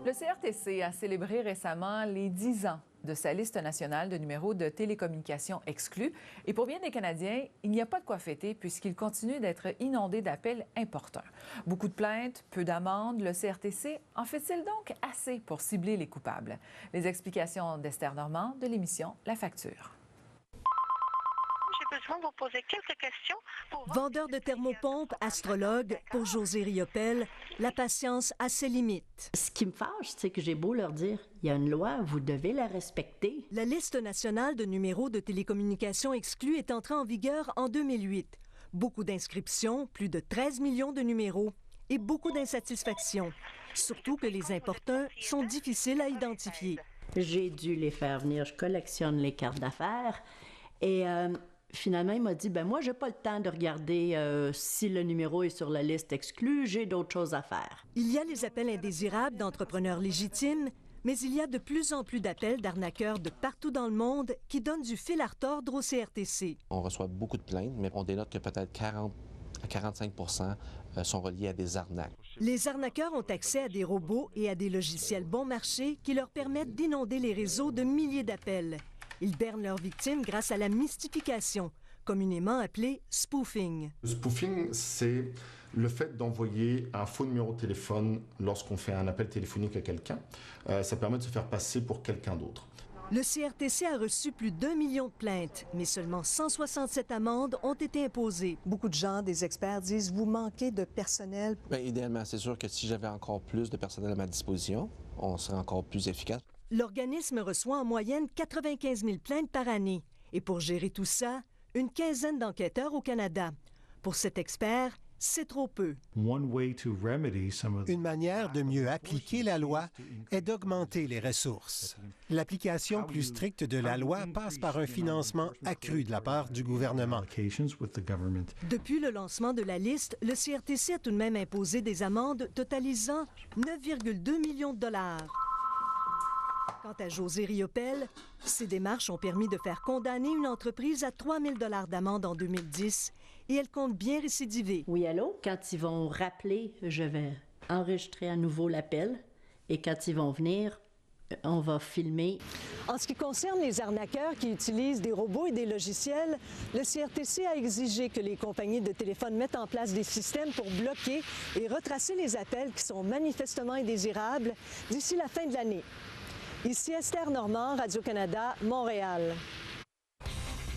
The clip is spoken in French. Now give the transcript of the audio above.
Le CRTC a célébré récemment les 10 ans de sa liste nationale de numéros de télécommunications exclus. Et pour bien des Canadiens, il n'y a pas de quoi fêter puisqu'il continue d'être inondé d'appels importuns. Beaucoup de plaintes, peu d'amendes. Le CRTC en fait-il donc assez pour cibler les coupables? Les explications d'Esther Normand de l'émission La Facture. J'ai besoin de vous poser quelques questions. Vendeur de thermopompes, astrologue, pour José Riopel, la patience a ses limites. Ce qui me fâche, c'est que j'ai beau leur dire, il y a une loi, vous devez la respecter. La liste nationale de numéros de télécommunications exclus est entrée en vigueur en 2008. Beaucoup d'inscriptions, plus de 13 millions de numéros et beaucoup d'insatisfaction. Surtout que les importuns sont difficiles à identifier. J'ai dû les faire venir, je collectionne les cartes d'affaires et finalement, il m'a dit, moi, j'ai pas le temps de regarder si le numéro est sur la liste exclue, j'ai d'autres choses à faire. Il y a les appels indésirables d'entrepreneurs légitimes, mais il y a de plus en plus d'appels d'arnaqueurs de partout dans le monde qui donnent du fil à retordre au CRTC. On reçoit beaucoup de plaintes, mais on dénote que peut-être 40 à 45 % sont reliés à des arnaques. Les arnaqueurs ont accès à des robots et à des logiciels bon marché qui leur permettent d'inonder les réseaux de milliers d'appels. Ils bernent leurs victimes grâce à la mystification, communément appelée spoofing. Le spoofing, c'est le fait d'envoyer un faux numéro de téléphone lorsqu'on fait un appel téléphonique à quelqu'un. Ça permet de se faire passer pour quelqu'un d'autre. Le CRTC a reçu plus d'1 million de plaintes, mais seulement 167 amendes ont été imposées. Beaucoup de gens, des experts, disent vous manquez de personnel. Idéalement, c'est sûr que si j'avais encore plus de personnel à ma disposition, on serait encore plus efficace. L'organisme reçoit en moyenne 95 000 plaintes par année. Et pour gérer tout ça, une quinzaine d'enquêteurs au Canada. Pour cet expert, c'est trop peu. Une manière de mieux appliquer la loi est d'augmenter les ressources. L'application plus stricte de la loi passe par un financement accru de la part du gouvernement. Depuis le lancement de la liste, le CRTC a tout de même imposé des amendes totalisant 9,2 millions de dollars. Quant à José Riopel, ses démarches ont permis de faire condamner une entreprise à 3 000 $ d'amende en 2010 et elle compte bien récidiver. Oui, allô? Quand ils vont rappeler, je vais enregistrer à nouveau l'appel et quand ils vont venir, on va filmer. En ce qui concerne les arnaqueurs qui utilisent des robots et des logiciels, le CRTC a exigé que les compagnies de téléphone mettent en place des systèmes pour bloquer et retracer les appels qui sont manifestement indésirables d'ici la fin de l'année. Ici Esther Normand, Radio-Canada, Montréal.